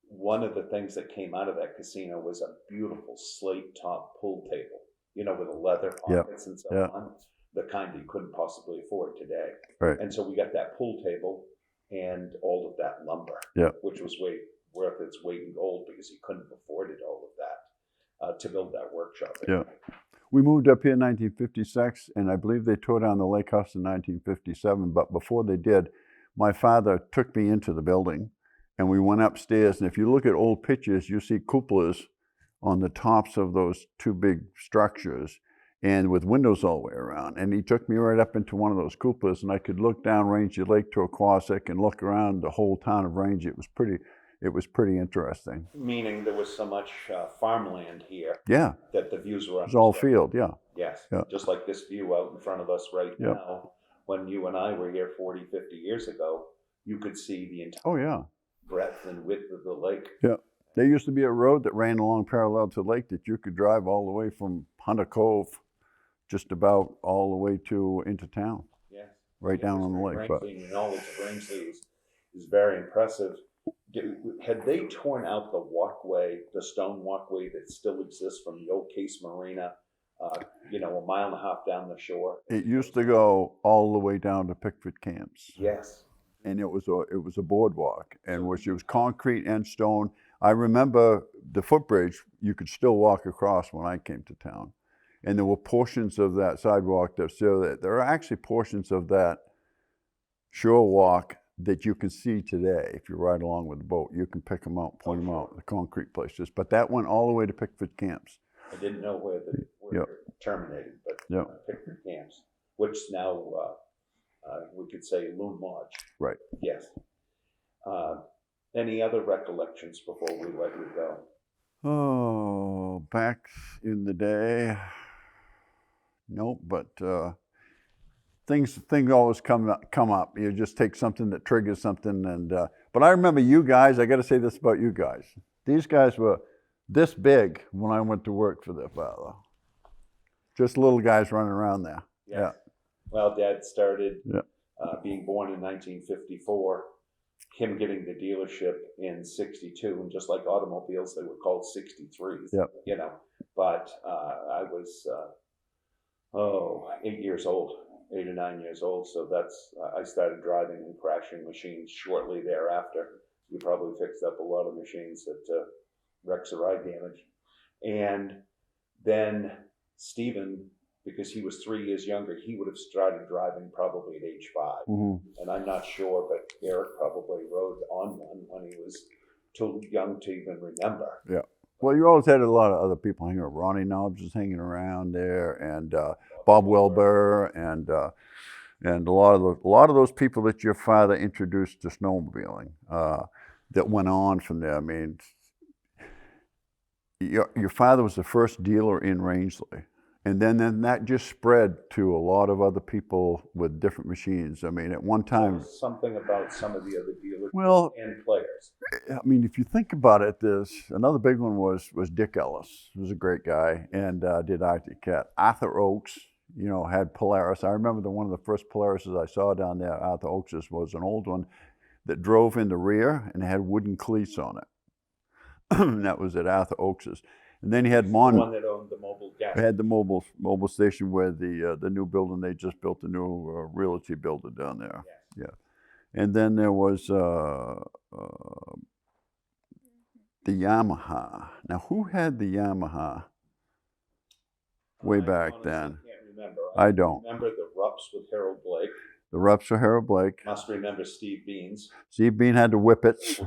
one of the things that came out of that casino was a beautiful slate top pool table, you know, with the leather pockets and so on, the kind you couldn't possibly afford today. Right. And so we got that pool table and all of that lumber, which was worth its weight in gold because he couldn't have afforded all of that to build that workshop. Yeah. We moved up here in 1956, and I believe they tore down the lake house in 1957. But before they did, my father took me into the building, and we went upstairs. And if you look at old pictures, you see cupolas on the tops of those 2 big structures, and with windows all the way around. And he took me right up into one of those cupolas, and I could look down Rangeley Lake to Aquasic and look around the whole town of Rangeley. It was pretty interesting. Meaning there was so much farmland here. Yeah. That the views were. It was all field, Yes. Yeah. Just like this view out in front of us right now. When you and I were here 40, 50 years ago, you could see the entire breadth and width of the lake. Yeah. There used to be a road that ran along parallel to the lake that you could drive all the way from Hunter Cove, just about all the way into town. Yeah. Right down on the lake. But your knowledge of Rangeley is very impressive. Had they torn out the walkway, the stone walkway that still exists from the old Case Marina, you know, 1.5 miles down the shore? It used to go all the way down to Pickford Camps. Yes. And it was a boardwalk, and it was concrete and stone. I remember the footbridge, you could still walk across when I came to town. And there were portions of that sidewalk that still there. There are actually portions of that shore walk that you can see today. If you ride along with the boat, you can pick them out, point them out, the concrete places. But that went all the way to Pickford Camps. I didn't know where it terminated, but Pickford Camps, which now we could say Loon Lodge. Right. Yes. Any other recollections before we let you go? Oh, back in the day, nope, but things always come up. You just take something that triggers something. And but I remember you guys, I got to say this about you guys. These guys were this big when I went to work for their father. Just little guys running around there. Yes. Yeah. Well, Dad started being born in 1954. Him getting the dealership in 62, and just like automobiles, they were called 63s. Yep. You know, but I was 8 years old, 8 or 9 years old. So that's I started driving and crashing machines shortly thereafter. You probably fixed up a lot of machines that wrecks or eye damage, and then Stephen, because he was 3 years younger, he would have started driving probably at age 5. Mm-hmm. And I'm not sure, but Eric probably rode on one when he was too young to even remember. Yeah. Well, you always had a lot of other people hanging around. Ronnie Knobs was hanging around there, and Bob Wilbur, and a lot of those people that your father introduced to snowmobiling that went on from there. I mean, your father was the first dealer in Rangeley. And then that just spread to a lot of other people with different machines. I mean, at one time, Something about some of the other dealers well, and players. I mean, if you think about it, there's another big one was Dick Ellis. He was a great guy and did Arctic Cat. Arthur Oakes, you know, had Polaris. I remember one of the first Polarises I saw down there, Arthur Oakes' was an old one that drove in the rear and had wooden cleats on it. And that was at Arthur Oakes'. And then he had The one that owned the mobile gas. Had the mobile station where the new building, they just built a new realty building down there. Yes. Yeah. And then there was the Yamaha. Now, who had the Yamaha way back then? I can't remember. I don't. Remember the Rups with Harold Blake. The Rups for Harold Blake. Must remember Steve Beans. Steve Bean had the Whippets.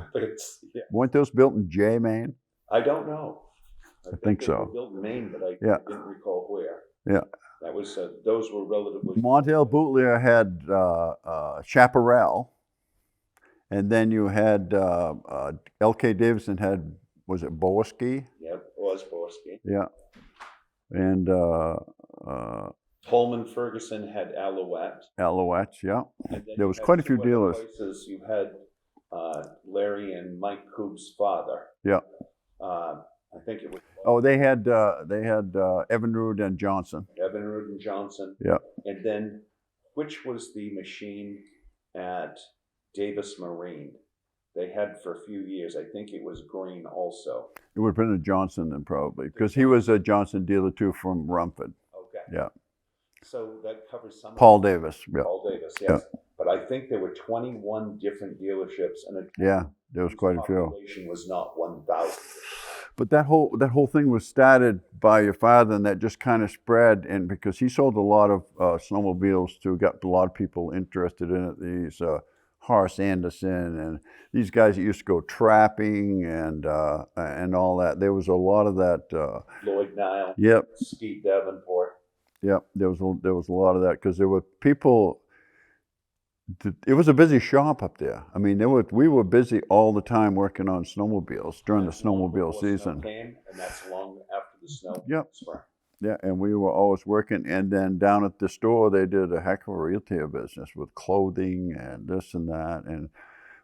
Yeah. Weren't those built in J, Maine? I don't know. I think they so. Were built in Maine, but I didn't recall where. Yeah. That was those were relatively. Montel Bootlier had Chaparral, and then you had L.K. Davidson had, was it Borsky? Yeah, it was Borsky. Yeah, and Holman Ferguson had Alouette. Alouettes, yeah. There was quite a few dealers. Places you had Larry and Mike Coop's father. Yeah. I think it was. Oh, they had Evinrude and Johnson. Evinrude and Johnson. Yeah. And then, which was the machine at Davis Marine? They had for a few years. I think it was green also. It would have been a Johnson then probably, because he was a Johnson dealer too from Rumford. Okay. Yeah. So that covers some. Paul Davis. Yeah. Paul Davis, yes. Yeah. But I think there were 21 different dealerships, and there was quite a few. The population was not 1,000. But that whole thing was started by your father, and that just kind of spread. And because he sold a lot of snowmobiles too, got a lot of people interested in it. These Horace Anderson and these guys that used to go trapping and all that. There was a lot of that. Lloyd Nile. Yep. Steve Davenport. Yep. There was a lot of that because there were people. It was a busy shop up there. I mean, we were busy all the time working on snowmobiles during the snowmobile season. Snow came, and that's long after the snow. Yep. Spring. Yeah, and we were always working. And then down at the store, they did a heck of a retail business with clothing and this and that.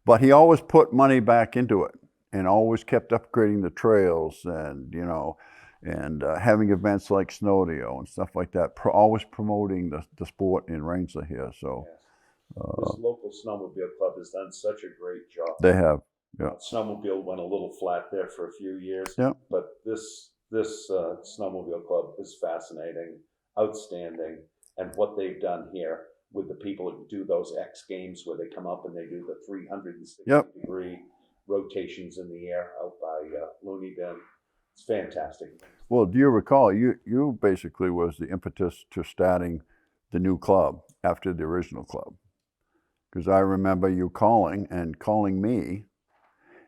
But he always put money back into it and always kept upgrading the trails and, you know, and having events like Snowdeo and stuff like that. Always promoting the sport in Rangley here. So. Yes. This local snowmobile club has done such a great job. They have, yeah. Snowmobile went a little flat there for a few years, yeah. But this snowmobile club is fascinating, outstanding, and what they've done here with the people who do those X Games where they come up and they do the 360-degree rotations in the air out by Looney Bin. It's fantastic. Well, do you recall, you basically was the impetus to starting the new club after the original club? Because I remember you calling me,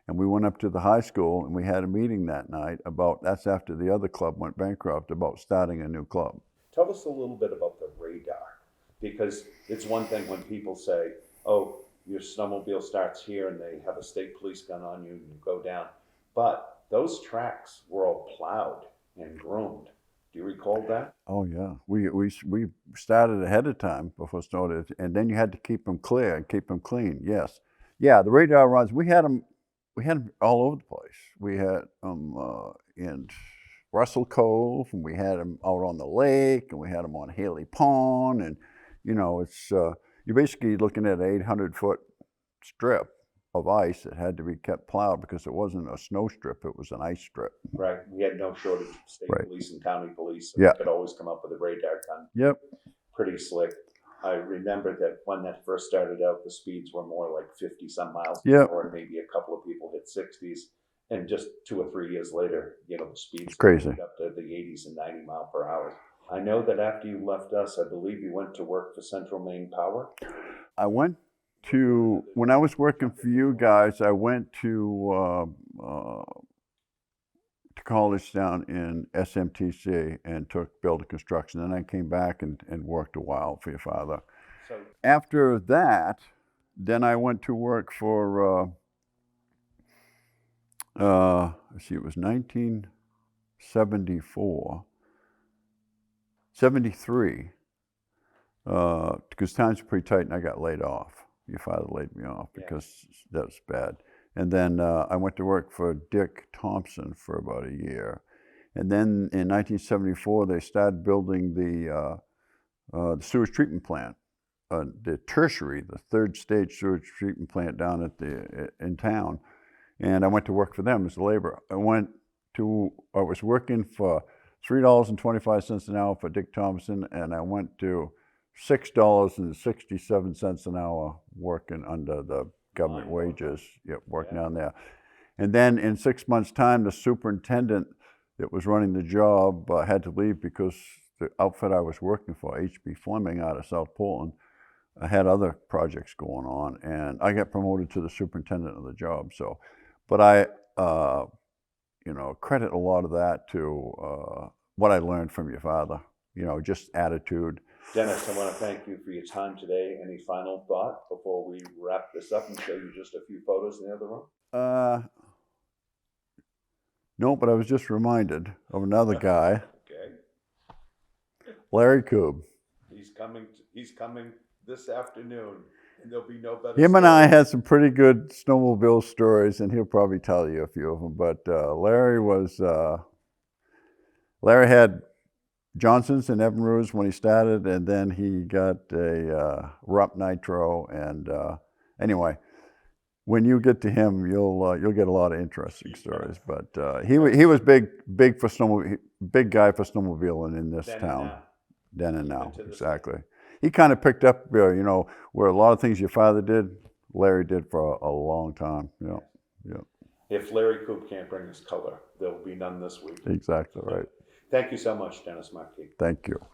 and we went up to the high school and we had a meeting that night that's after the other club went bankrupt, about starting a new club. Tell us a little bit about the radar, because it's one thing when people say, oh, your snowmobile starts here and they have a state police gun on you and you go down. But those tracks were all plowed and groomed. Do you recall that? Oh yeah, we started ahead of time before started, and then you had to keep them clear and keep them clean. Yes, yeah. The radar runs, we had them all over the place. We had them in Russell Cove, and we had them out on the lake, and we had them on Haley Pond, and you know, it's you're basically looking at an 800-foot strip of ice that had to be kept plowed because it wasn't a snow strip, it was an ice strip. Right. We had no shortage of state police and county police. So yeah. We could always come up with a radar gun. Yep. Pretty slick. I remember that when that first started out, the speeds were more like 50 some miles per hour, and maybe a couple of people hit 60s. And just 2 or 3 years later, you know, the speeds crazy up to the 80s and 90 mile per hour. I know that after you left us, I believe you went to work for Central Maine Power. I went to, when I was working for you guys, I went to college down in SMTC and took building construction. Then I came back and worked a while for your father. So after that, then I went to work for, let's see, it was 1974. '73, because times were pretty tight and I got laid off. Your father laid me off because that was bad. And then I went to work for Dick Thompson for about a year. And then in 1974, they started building the sewage treatment plant, the tertiary, the third stage sewage treatment plant down in town. And I went to work for them as a laborer. I was working for $3.25 an hour for Dick Thompson, and I went to $6.67 an hour working under the government wages, working down there. And then in 6 months' time, the superintendent that was running the job had to leave because the outfit I was working for, H.B. Fleming out of South Portland, I had other projects going on, and I got promoted to the superintendent of the job. So, but I, credit a lot of that to what I learned from your father. Just attitude. Dennis, I want to thank you for your time today. Any final thought before we wrap this up and show you just a few photos in the other room? No, but I was just reminded of another guy, Okay. Larry Koob. He's coming this afternoon, and there'll be no better. Him and I had some pretty good snowmobile stories, and he'll probably tell you a few of them. But Larry had Johnson's and Evinrude's when he started, and then he got a Rupp Nitro. And anyway, when you get to him, you'll get a lot of interesting stories. But he was big for big guy for snowmobiling in this town. Then and now, exactly. He kind of picked up, where a lot of things your father did, Larry did for a long time. Yeah. If Larry Koob can't bring his color, there will be none this week. Exactly right. Thank you so much, Dennis Marcee. Thank you.